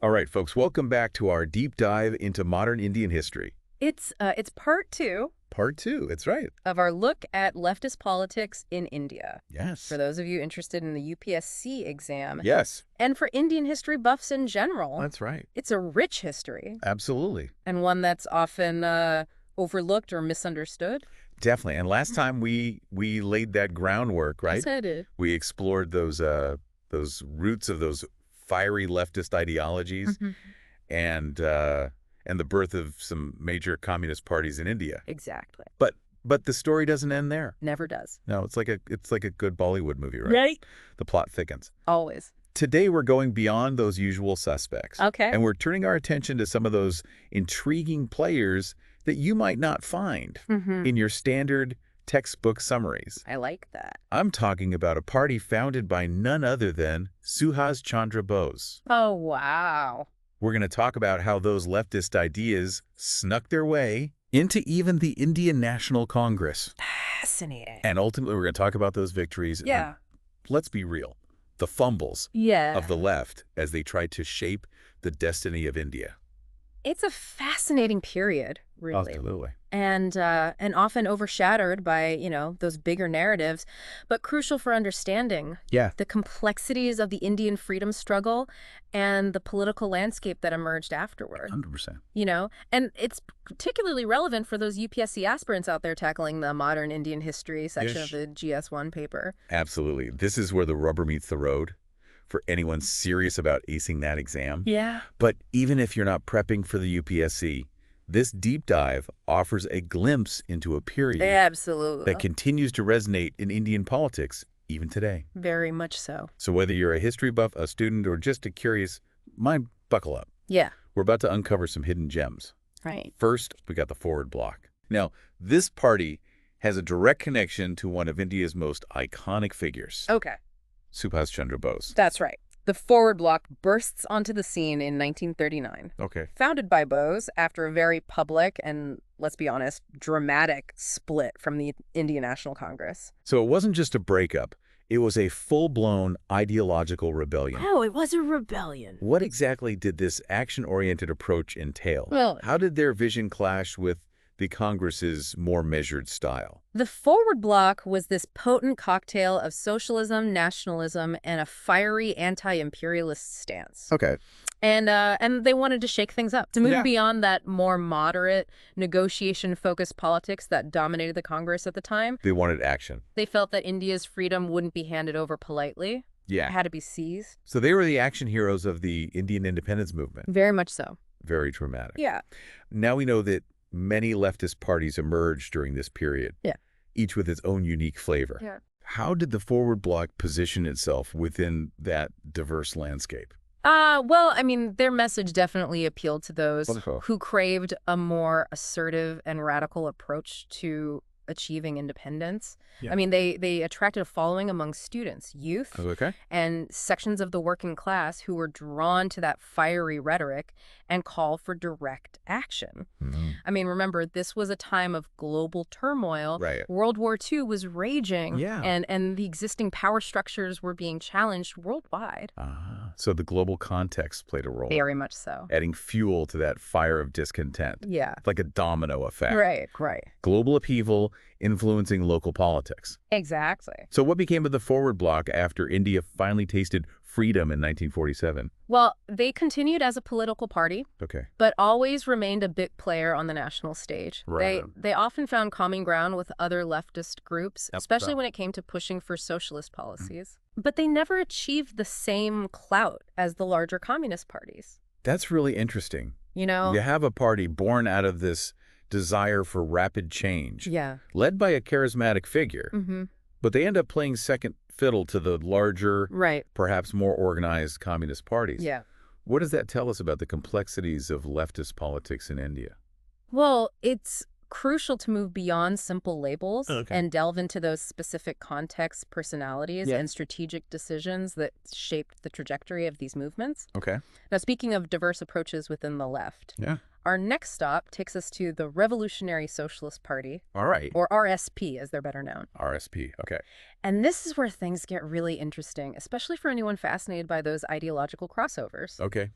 All right, folks, welcome back to our deep dive into modern Indian history. It's part two Part two, that's right. of our look at leftist politics in India. Yes. For those of you interested in the UPSC exam, Yes, and for Indian history buffs in general, that's right. it's a rich history Absolutely. and one that's often overlooked or misunderstood. Definitely. And last time we laid that groundwork, right? Yes, I did. We explored those roots of those fiery leftist ideologies Mhm. and the birth of some major communist parties in India. Exactly. But the story doesn't end there. Never does. No, it's like a good Bollywood movie, right? Right. The plot thickens. Always. Today, we're going beyond those usual suspects. Okay. And we're turning our attention to some of those intriguing players that you might not find in your standard textbook summaries. I like that. I'm talking about a party founded by none other than Subhas Chandra Bose. Oh, wow. We're going to talk about how those leftist ideas snuck their way into even the Indian National Congress. Fascinating. And ultimately, we're going to talk about those victories. Yeah. And let's be real. The fumbles Yeah. of the left as they tried to shape the destiny of India. It's a fascinating period, really. Absolutely. And often overshadowed by, those bigger narratives, but crucial for understanding Yeah. the complexities of the Indian freedom struggle and the political landscape that emerged afterward. 100%. And it's particularly relevant for those UPSC aspirants out there tackling the modern Indian history section Yes. of the GS1 paper. Absolutely. This is where the rubber meets the road for anyone serious about acing that exam. Yeah. But even if you're not prepping for the UPSC, this deep dive offers a glimpse into a period Absolutely. that continues to resonate in Indian politics even today. Very much so. So whether you're a history buff, a student, or just a curious mind, buckle up. Yeah. We're about to uncover some hidden gems. Right. First, we got the Forward Bloc. Now, this party has a direct connection to one of India's most iconic figures, Okay. Subhas Chandra Bose. That's right. The Forward Bloc bursts onto the scene in 1939. Okay. Founded by Bose after a very public and, let's be honest, dramatic split from the Indian National Congress. So it wasn't just a breakup. It was a full-blown ideological rebellion. Oh, it was a rebellion. What exactly did this action-oriented approach entail? Well, How did their vision clash with the Congress's more measured style? the Forward Bloc was this potent cocktail of socialism, nationalism, and a fiery anti-imperialist stance. Okay. And they wanted to shake things up, to move Yeah. beyond that more moderate, negotiation-focused politics that dominated the Congress at the time. They wanted action. They felt that India's freedom wouldn't be handed over politely. It Yeah. had to be seized. So they were the action heroes of the Indian independence movement. Very much so. Very dramatic. Yeah. Now we know that many leftist parties emerged during this period. Yeah. Each with its own unique flavor. Yeah. How did the Forward Bloc position itself within that diverse landscape? Well, I mean, their message definitely appealed to those Wonderful. who craved a more assertive and radical approach to achieving independence. Yeah. I mean, they attracted a following among students, youth, Okay. and sections of the working class who were drawn to that fiery rhetoric and call for direct action. I mean, remember, this was a time of global turmoil. Right. World War II was raging, Yeah. and the existing power structures were being challenged worldwide. So the global context played a role, Very much so. adding fuel to that fire of discontent, Yeah. like a domino effect. Right, right. Global upheaval influencing local politics. Exactly. So what became of the Forward Bloc after India finally tasted freedom in 1947? Well, they continued as a political party, Okay. but always remained a big player on the national stage. Right. They often found common ground with other leftist groups, Yep. especially when it came to pushing for socialist policies. But they never achieved the same clout as the larger communist parties. That's really interesting. You know? You have a party born out of this desire for rapid change, Yeah. led by a charismatic figure, Mm-hmm. but they end up playing second fiddle to the larger, Right. perhaps more organized communist parties. Yeah. What does that tell us about the complexities of leftist politics in India? Well, it's crucial to move beyond simple labels Okay. and delve into those specific contexts, personalities, Yeah. and strategic decisions that shaped the trajectory of these movements. Okay. Now, speaking of diverse approaches within the left, Yeah. our next stop takes us to the Revolutionary Socialist Party, All right. or RSP as they're better known. RSP. Okay. And this is where things get really interesting, especially for anyone fascinated by those ideological crossovers. Okay.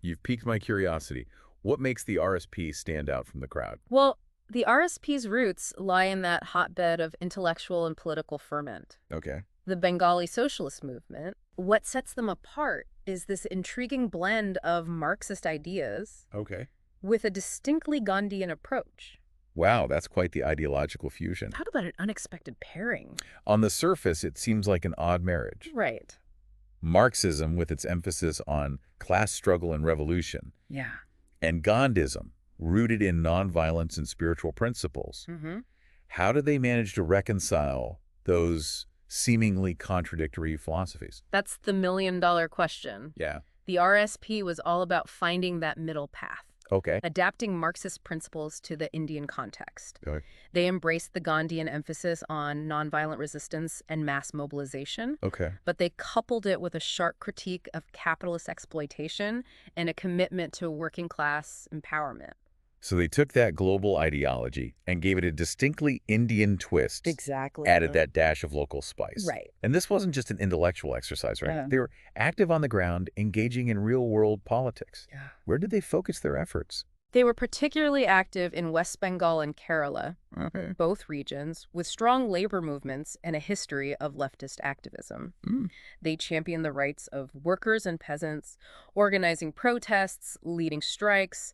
You've piqued my curiosity. What makes the RSP stand out from the crowd? Well, the RSP's roots lie in that hotbed of intellectual and political ferment. Okay. The Bengali socialist movement, what sets them apart is this intriguing blend of Marxist ideas Okay. with a distinctly Gandhian approach. Wow, that's quite the ideological fusion. Talk about an unexpected pairing. On the surface, it seems like an odd marriage. Right. Marxism, with its emphasis on class struggle and revolution, Yeah. and Gandhism, rooted in nonviolence and spiritual principles. How do they manage to reconcile those seemingly contradictory philosophies? That's the million-dollar question. Yeah. The RSP was all about finding that middle path, Okay. adapting Marxist principles to the Indian context. Okay. They embraced the Gandhian emphasis on nonviolent resistance and mass mobilization, Okay. but they coupled it with a sharp critique of capitalist exploitation and a commitment to working-class empowerment. So they took that global ideology and gave it a distinctly Indian twist. Exactly. Added that dash of local spice. Right. And this wasn't just an intellectual exercise, right? Yeah. They were active on the ground, engaging in real-world politics. Yeah. Where did they focus their efforts? They were particularly active in West Bengal and Kerala, Okay. both regions, with strong labor movements and a history of leftist activism. They championed the rights of workers and peasants, organizing protests, leading strikes,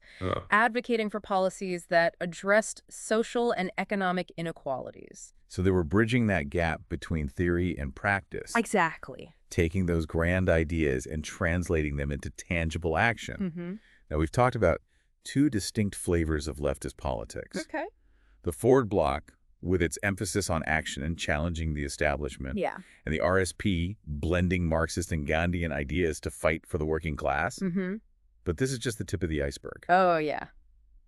advocating for policies that addressed social and economic inequalities. So they were bridging that gap between theory and practice, Exactly. taking those grand ideas and translating them into tangible action. Now, we've talked about two distinct flavors of leftist politics. Okay. The Forward Bloc, with its emphasis on action and challenging the establishment, Yeah. and the RSP, blending Marxist and Gandhian ideas to fight for the working class. But this is just the tip of the iceberg. Oh, yeah.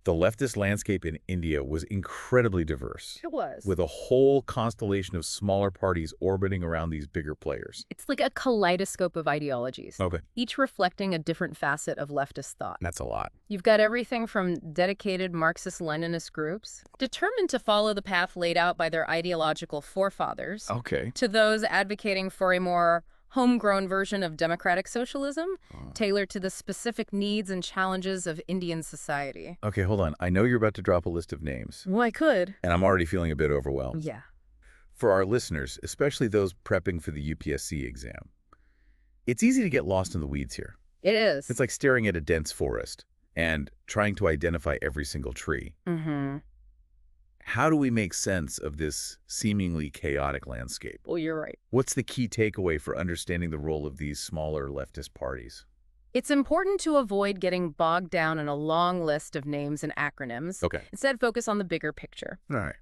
The leftist landscape in India was incredibly diverse, It was. with a whole constellation of smaller parties orbiting around these bigger players. It's like a kaleidoscope of ideologies, Okay. each reflecting a different facet of leftist thought. That's a lot. You've got everything from dedicated Marxist-Leninist groups, determined to follow the path laid out by their ideological forefathers, Okay. to those advocating for a more homegrown version of democratic socialism, tailored to the specific needs and challenges of Indian society. Okay, hold on. I know you're about to drop a list of names, Well, I could. and I'm already feeling a bit overwhelmed. Yeah. For our listeners, especially those prepping for the UPSC exam, it's easy to get lost in the weeds here. It is. It's like staring at a dense forest and trying to identify every single tree. How do we make sense of this seemingly chaotic landscape? Well, you're right. What's the key takeaway for understanding the role of these smaller leftist parties? It's important to avoid getting bogged down in a long list of names and acronyms. Okay. Instead, focus on the bigger picture. All right.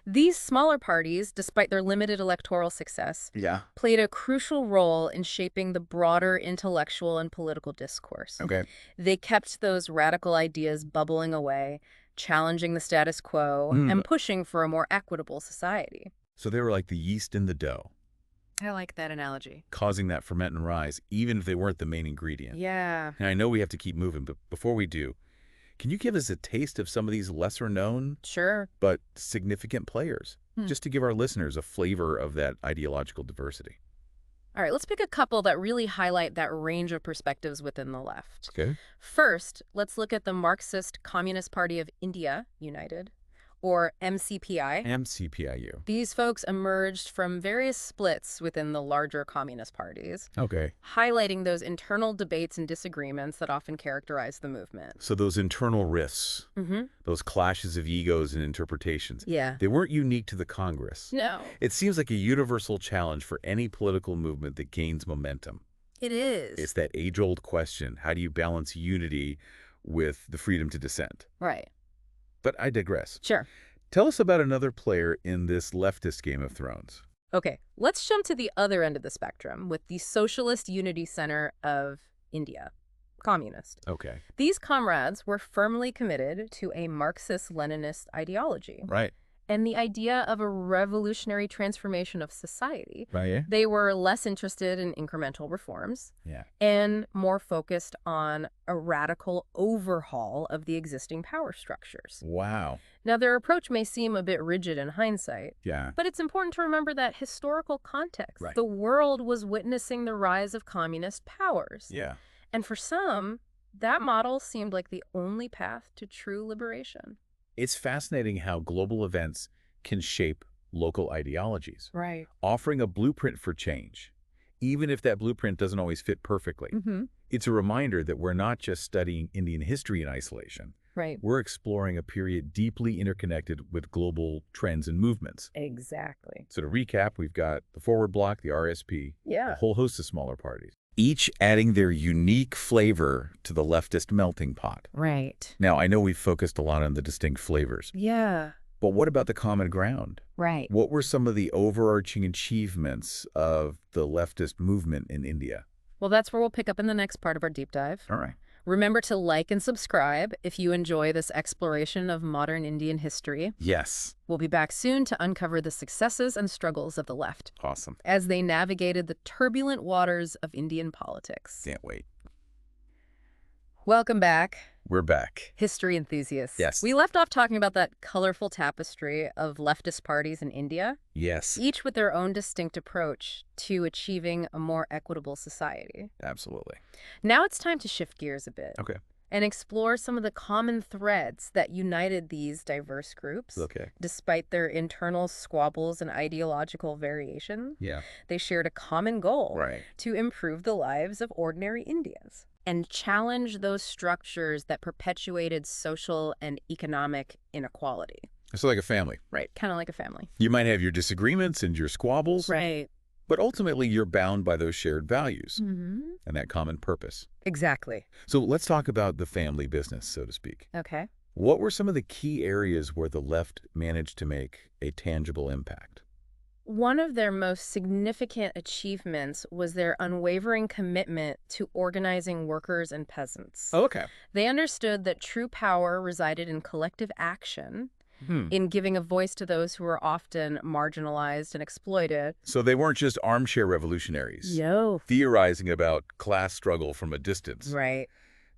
These smaller parties, despite their limited electoral success, Yeah. played a crucial role in shaping the broader intellectual and political discourse. Okay. They kept those radical ideas bubbling away, challenging the status quo, and pushing for a more equitable society. So they were like the yeast in the dough, I like that analogy. causing that ferment and rise, even if they weren't the main ingredient. Yeah. And I know we have to keep moving, but before we do, can you give us a taste of some of these lesser-known Sure. but significant players, just to give our listeners a flavor of that ideological diversity? All right, let's pick a couple that really highlight that range of perspectives within the left. Okay. First, let's look at the Marxist Communist Party of India United, or MCPI. MCPIU. These folks emerged from various splits within the larger communist parties, Okay. highlighting those internal debates and disagreements that often characterize the movement. So those internal rifts, those clashes of egos and interpretations, Yeah. they weren't unique to the Congress. No. It seems like a universal challenge for any political movement that gains momentum. It is. It's that age-old question, how do you balance unity with the freedom to dissent? Right. But I digress. Sure. Tell us about another player in this leftist Game of Thrones. Okay, let's jump to the other end of the spectrum with the Socialist Unity Center of India, communist. Okay. These comrades were firmly committed to a Marxist-Leninist ideology Right. and the idea of a revolutionary transformation of society. Right. They were less interested in incremental reforms Yeah. and more focused on a radical overhaul of the existing power structures. Wow. Now, their approach may seem a bit rigid in hindsight, Yeah. but it's important to remember that historical context. Right. The world was witnessing the rise of communist powers. Yeah. And for some, That model seemed like the only path to true liberation. It's fascinating how global events can shape local ideologies, Right. offering a blueprint for change, even if that blueprint doesn't always fit perfectly. Mm-hmm. It's a reminder that we're not just studying Indian history in isolation. Right. We're exploring a period deeply interconnected with global trends and movements. Exactly. So to recap, we've got the Forward Bloc, the RSP, Yeah. a whole host of smaller parties, each adding their unique flavor to the leftist melting pot. Right. Now, I know we've focused a lot on the distinct flavors, Yeah. but what about the common ground? Right. What were some of the overarching achievements of the leftist movement in India? Well, that's where we'll pick up in the next part of our deep dive. All right. Remember to like and subscribe if you enjoy this exploration of modern Indian history. Yes. We'll be back soon to uncover the successes and struggles of the left Awesome. as they navigated the turbulent waters of Indian politics. Can't wait. Welcome back, We're back. history enthusiasts. Yes. We left off talking about that colorful tapestry of leftist parties in India, Yes. each with their own distinct approach to achieving a more equitable society. Absolutely. Now it's time to shift gears a bit. Okay. And explore some of the common threads that united these diverse groups. Okay. Despite their internal squabbles and ideological variation, Yeah. they shared a common goal Right. to improve the lives of ordinary Indians and challenge those structures that perpetuated social and economic inequality. So like a family. Right, kind of like a family. You might have your disagreements and your squabbles, Right. but ultimately you're bound by those shared values Mm-hmm. and that common purpose. Exactly. So let's talk about the family business, so to speak. Okay. What were some of the key areas where the left managed to make a tangible impact? One of their most significant achievements was their unwavering commitment to organizing workers and peasants. Okay. They understood that true power resided in collective action, in giving a voice to those who were often marginalized and exploited. So they weren't just armchair revolutionaries, No. theorizing about class struggle from a distance. Right.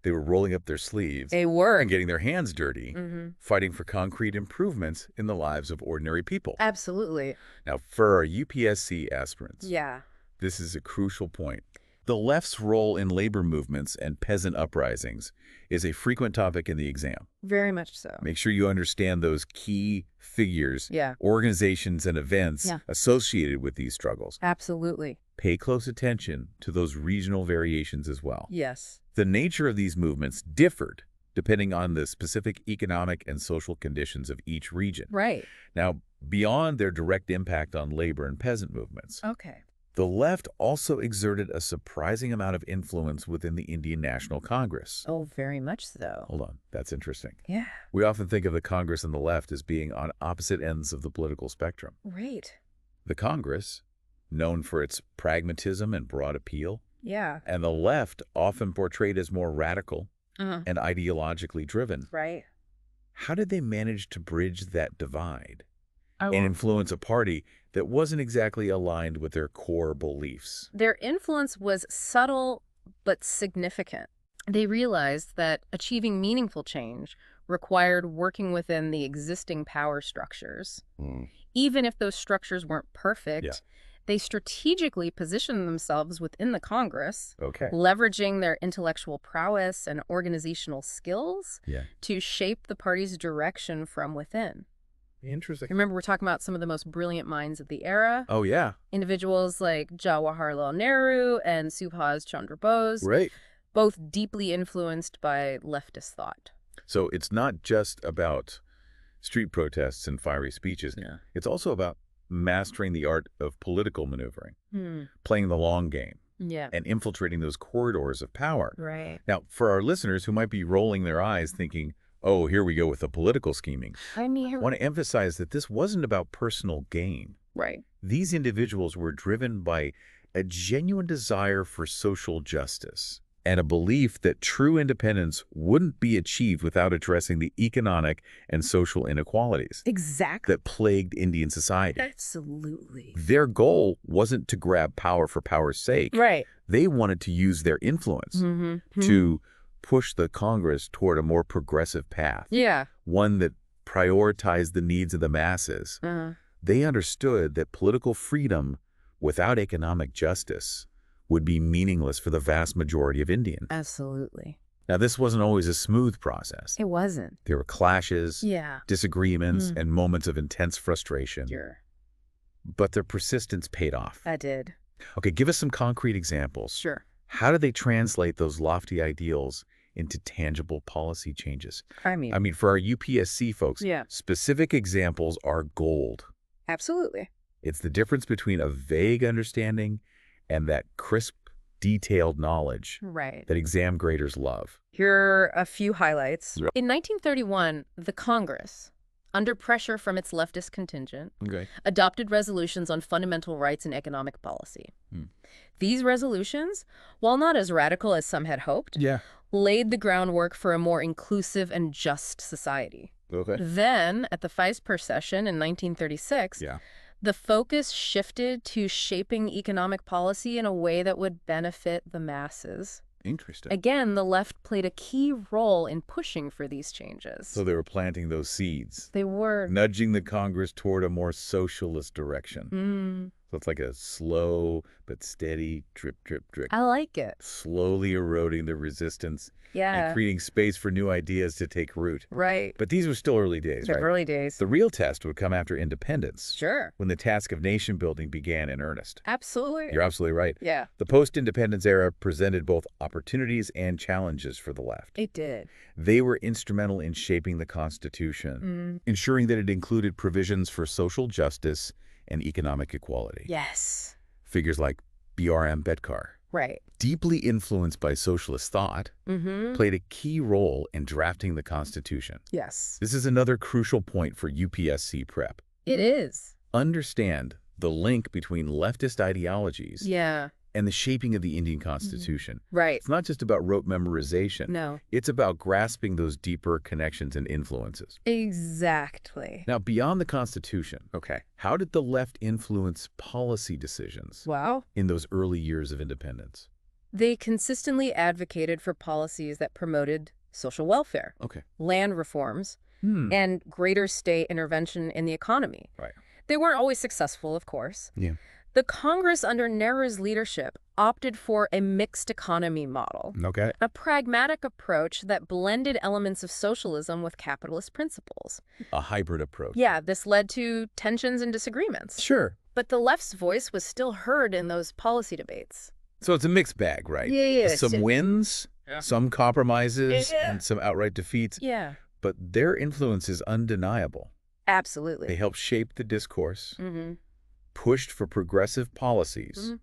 They were rolling up their sleeves They were. and getting their hands dirty, Mm-hmm. fighting for concrete improvements in the lives of ordinary people. Absolutely. Now, for our UPSC aspirants, Yeah. this is a crucial point. The left's role in labor movements and peasant uprisings is a frequent topic in the exam. Very much so. Make sure you understand those key figures, Yeah. organizations, and events Yeah. associated with these struggles. Absolutely. Pay close attention to those regional variations as well. Yes. The nature of these movements differed depending on the specific economic and social conditions of each region. Right. Now, beyond their direct impact on labor and peasant movements, Okay. the left also exerted a surprising amount of influence within the Indian National Congress. Oh, very much so. Hold on, that's interesting. Yeah. We often think of the Congress and the left as being on opposite ends of the political spectrum. Right. The Congress, known for its pragmatism and broad appeal, Yeah. and the left, often portrayed as more radical Uh-huh. and ideologically driven. Right. How did they manage to bridge that divide and Oh. influence a party that wasn't exactly aligned with their core beliefs? Their influence was subtle but significant. They realized that achieving meaningful change required working within the existing power structures. Even if those structures weren't perfect, Yeah. they strategically positioned themselves within the Congress, Okay. leveraging their intellectual prowess and organizational skills Yeah. to shape the party's direction from within. Interesting. Remember, we're talking about some of the most brilliant minds of the era. Oh, yeah. Individuals like Jawaharlal Nehru and Subhas Chandra Bose, Right. both deeply influenced by leftist thought. So it's not just about street protests and fiery speeches. Yeah. It's also about mastering the art of political maneuvering, Hmm. playing the long game, Yeah. and infiltrating those corridors of power. Right. Now, for our listeners who might be rolling their eyes thinking, oh, here we go with the political scheming, I mean, I want to emphasize that this wasn't about personal gain. right. These individuals were driven by a genuine desire for social justice and a belief that true independence wouldn't be achieved without addressing the economic and social inequalities Exactly. that plagued Indian society. Absolutely. Their goal wasn't to grab power for power's sake. Right. They wanted to use their influence Mm-hmm. to push the Congress toward a more progressive path, Yeah. one that prioritized the needs of the masses. Uh-huh. They understood that political freedom without economic justice would be meaningless for the vast majority of Indians. Absolutely. Now, this wasn't always a smooth process. It wasn't. There were clashes, Yeah. disagreements, and moments of intense frustration. Sure. But their persistence paid off. That did. Okay, give us some concrete examples. Sure. How do they translate those lofty ideals into tangible policy changes? I mean, For our UPSC folks, Yeah. specific examples are gold. absolutely. It's the difference between a vague understanding and that crisp, detailed knowledge Right. that exam graders love. Here are a few highlights. Yeah. In 1931, the Congress, under pressure from its leftist contingent, Okay. adopted resolutions on fundamental rights and economic policy. Hmm. These resolutions, while not as radical as some had hoped, Yeah. laid the groundwork for a more inclusive and just society. Okay. Then, at the FISPER session in 1936, Yeah. the focus shifted to shaping economic policy in a way that would benefit the masses. Interesting. Again, the left played a key role in pushing for these changes. So they were planting those seeds, They were. nudging the Congress toward a more socialist direction. Mm, So it's like a slow but steady drip, drip, drip, I like it. slowly eroding the resistance and Yeah. creating space for new ideas to take root. Right. But these were still early days, The right? early days. The real test would come after independence, Sure. when the task of nation building began in earnest. Absolutely. You're absolutely right. Yeah, The post-independence era presented both opportunities and challenges for the left. it did. They were instrumental in shaping the Constitution, ensuring that it included provisions for social justice and economic equality. Yes. Figures like B.R.M. Bedkar, Right. deeply influenced by socialist thought, Mm-hmm. played a key role in drafting the Constitution. Yes. This is another crucial point for UPSC prep. It is. Understand the link between leftist ideologies Yeah. and the shaping of the Indian Constitution. Right. It's not just about rote memorization. No. It's about grasping those deeper connections and influences. Exactly. Now, beyond the Constitution, how did the left influence policy decisions Wow. in those early years of independence? They consistently advocated for policies that promoted social welfare, Okay. land reforms, and greater state intervention in the economy. Right. They weren't always successful, of course. Yeah. The Congress under Nehru's leadership opted for a mixed economy model, Okay. a pragmatic approach that blended elements of socialism with capitalist principles. A hybrid approach. Yeah, this led to tensions and disagreements. Sure. But the left's voice was still heard in those policy debates. So it's a mixed bag, right? Yeah. Some wins, some compromises, Yeah. and some outright defeats. Yeah, But their influence is undeniable. They absolutely. helped shape the discourse, Mm-hmm. pushed for progressive policies, Mhm.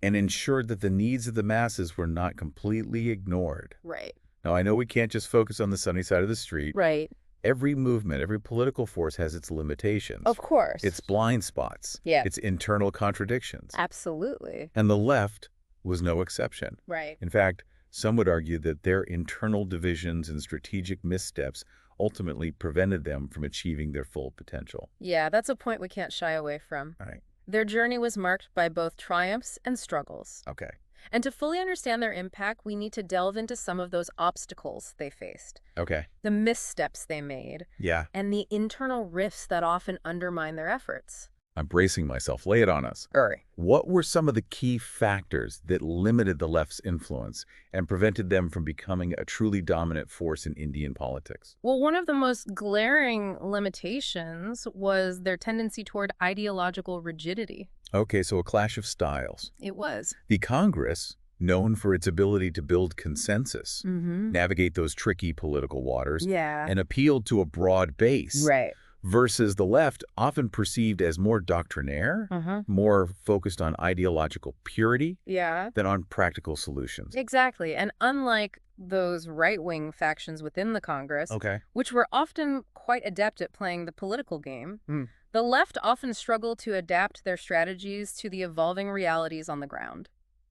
and ensured that the needs of the masses were not completely ignored. Right. Now, I know we can't just focus on the sunny side of the street. Right. Every movement, every political force has its limitations. Of course. Its blind spots. Yeah. Its internal contradictions. Absolutely. And the left was no exception. Right. In fact, some would argue that their internal divisions and strategic missteps ultimately prevented them from achieving their full potential. Yeah, that's a point we can't shy away from. All right. Their journey was marked by both triumphs and struggles. Okay. And to fully understand their impact, we need to delve into some of those obstacles they faced, Okay. the missteps they made, Yeah. and the internal rifts that often undermine their efforts. I'm bracing myself. Lay it on us. Hurry. What were some of the key factors that limited the left's influence and prevented them from becoming a truly dominant force in Indian politics? Well, one of the most glaring limitations was their tendency toward ideological rigidity. Okay, so a clash of styles. It was. The Congress, known for its ability to build consensus, Mm-hmm. navigate those tricky political waters, Yeah. and appealed to a broad base, Right. versus the left, often perceived as more doctrinaire, Uh-huh. more focused on ideological purity Yeah. than on practical solutions. Exactly. And unlike those right-wing factions within the Congress, Okay. which were often quite adept at playing the political game, Hmm. the left often struggled to adapt their strategies to the evolving realities on the ground.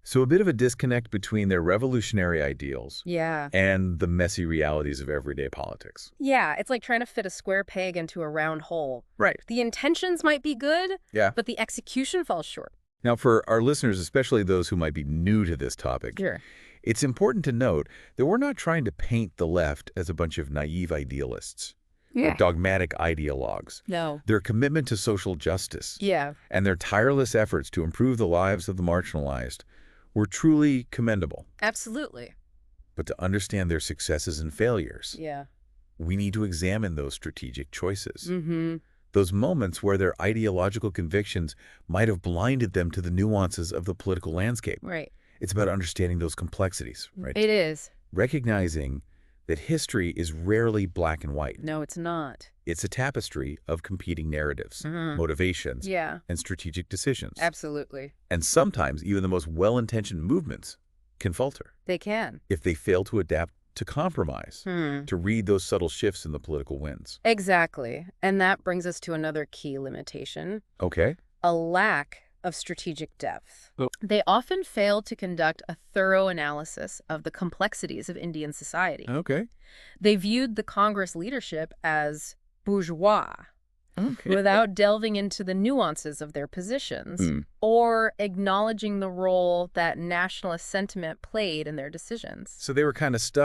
So a bit of a disconnect between their revolutionary ideals Yeah. and the messy realities of everyday politics. Yeah, it's like trying to fit a square peg into a round hole. Right. The intentions might be good, Yeah. but the execution falls short. Now, for our listeners, especially those who might be new to this topic, Sure. it's important to note that we're not trying to paint the left as a bunch of naive idealists or dogmatic ideologues. No. Their commitment to social justice Yeah. and their tireless efforts to improve the lives of the marginalized were truly commendable. Absolutely. But to understand their successes and failures, Yeah. we need to examine those strategic choices. Mm-hmm. Those moments where their ideological convictions might have blinded them to the nuances of the political landscape. Right. It's about understanding those complexities, right? It is. Recognizing that history is rarely black and white. No, it's not. It's a tapestry of competing narratives, motivations, Yeah, and strategic decisions. absolutely. And sometimes even the most well-intentioned movements can falter They can. if they fail to adapt to compromise, to read those subtle shifts in the political winds. Exactly. And that brings us to another key limitation. Okay. A lack of strategic depth. Oh. They often fail to conduct a thorough analysis of the complexities of Indian society. Okay. They viewed the Congress leadership as bourgeois, Okay. without delving into the nuances of their positions or acknowledging the role that nationalist sentiment played in their decisions. So they were kind of stuck